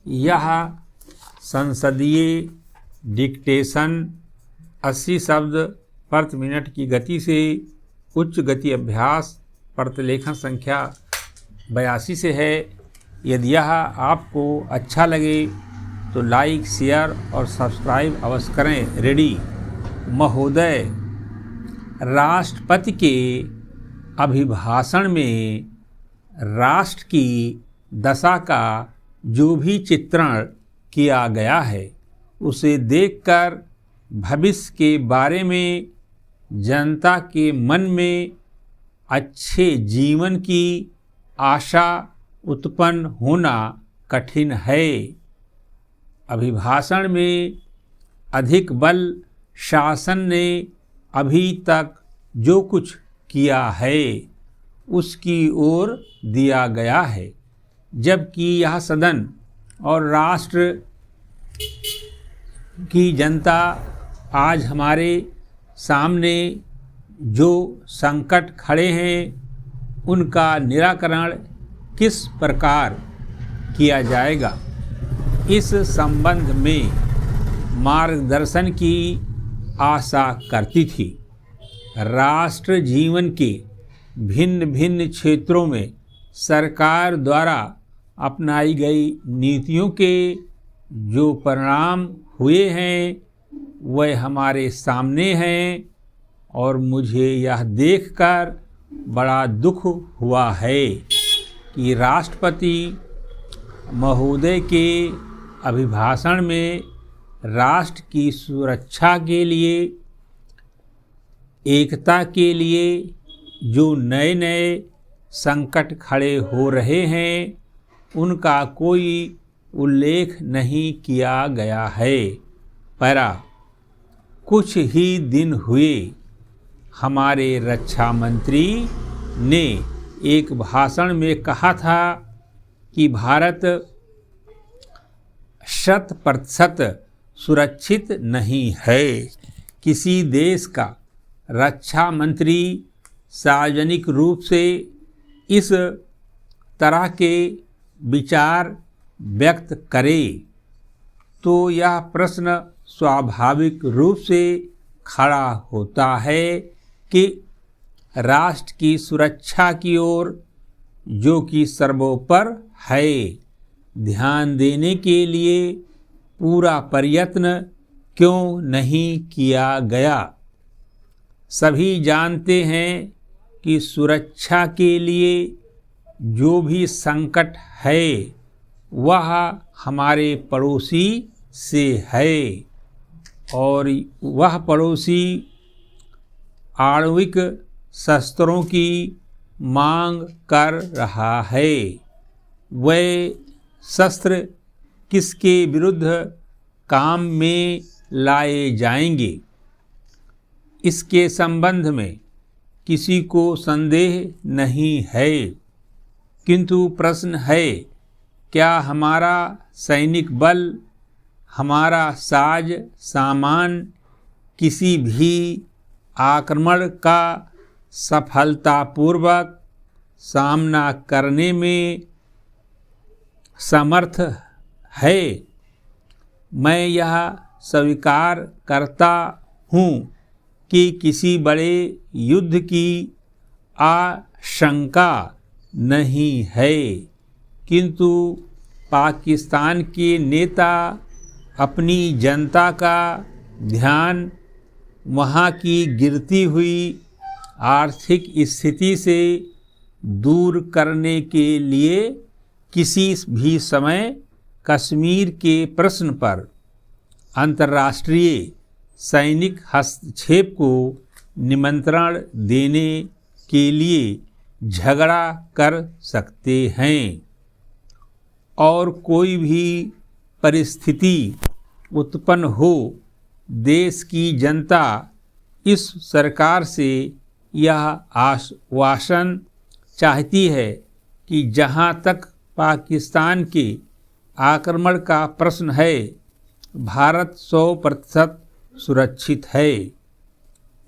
यह संसदीय डिक्टेशन 80 शब्द प्रति मिनट की गति से उच्च गति अभ्यास प्रतिलेखन संख्या 82 से है। यदि यह आपको अच्छा लगे तो लाइक, शेयर और सब्सक्राइब अवश्य करें। रेडी। महोदय, राष्ट्रपति के अभिभाषण में राष्ट्र की दशा का जो भी चित्रण किया गया है उसे देखकर भविष्य के बारे में जनता के मन में अच्छे जीवन की आशा उत्पन्न होना कठिन है। अभिभाषण में अधिक बल शासन ने अभी तक जो कुछ किया है उसकी ओर दिया गया है, जबकि यह सदन और राष्ट्र की जनता आज हमारे सामने जो संकट खड़े हैं उनका निराकरण किस प्रकार किया जाएगा, इस संबंध में मार्गदर्शन की आशा करती थी। राष्ट्र जीवन के भिन्न भिन्न क्षेत्रों में सरकार द्वारा अपनाई गई नीतियों के जो परिणाम हुए हैं वह हमारे सामने हैं और मुझे यह देखकर बड़ा दुख हुआ है कि राष्ट्रपति महोदय के अभिभाषण में राष्ट्र की सुरक्षा के लिए, एकता के लिए जो नए नए संकट खड़े हो रहे हैं उनका कोई उल्लेख नहीं किया गया है। पैरा। कुछ ही दिन हुए हमारे रक्षा मंत्री ने एक भाषण में कहा था कि भारत 100% सुरक्षित नहीं है। किसी देश का रक्षा मंत्री सार्वजनिक रूप से इस तरह के विचार व्यक्त करे तो यह प्रश्न स्वाभाविक रूप से खड़ा होता है कि राष्ट्र की सुरक्षा की ओर, जो कि सर्वोपरि है, ध्यान देने के लिए पूरा प्रयत्न क्यों नहीं किया गया। सभी जानते हैं कि सुरक्षा के लिए जो भी संकट है वह हमारे पड़ोसी से है और वह पड़ोसी आणविक शस्त्रों की मांग कर रहा है। वह शस्त्र किसके विरुद्ध काम में लाए जाएंगे, इसके संबंध में किसी को संदेह नहीं है, किंतु प्रश्न है क्या हमारा सैनिक बल, हमारा साज सामान किसी भी आक्रमण का सफलतापूर्वक सामना करने में समर्थ है। मैं यह स्वीकार करता हूँ कि किसी बड़े युद्ध की आशंका नहीं है, किंतु पाकिस्तान के नेता अपनी जनता का ध्यान वहाँ की गिरती हुई आर्थिक स्थिति से दूर करने के लिए किसी भी समय कश्मीर के प्रश्न पर अंतर्राष्ट्रीय सैनिक हस्तक्षेप को निमंत्रण देने के लिए झगड़ा कर सकते हैं और कोई भी परिस्थिति उत्पन्न हो, देश की जनता इस सरकार से यह आश्वासन चाहती है कि जहाँ तक पाकिस्तान के आक्रमण का प्रश्न है, भारत 100% सुरक्षित है।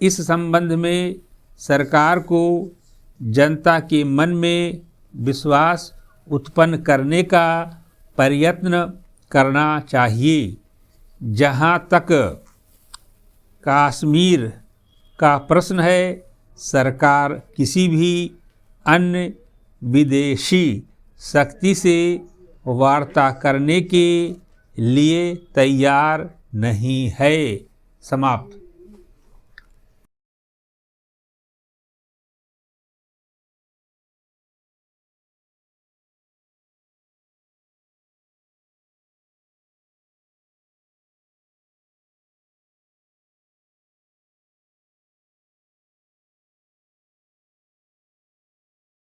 इस संबंध में सरकार को जनता के मन में विश्वास उत्पन्न करने का प्रयत्न करना चाहिए। जहाँ तक कश्मीर का प्रश्न है, सरकार किसी भी अन्य विदेशी शक्ति से वार्ता करने के लिए तैयार नहीं है। समाप्त।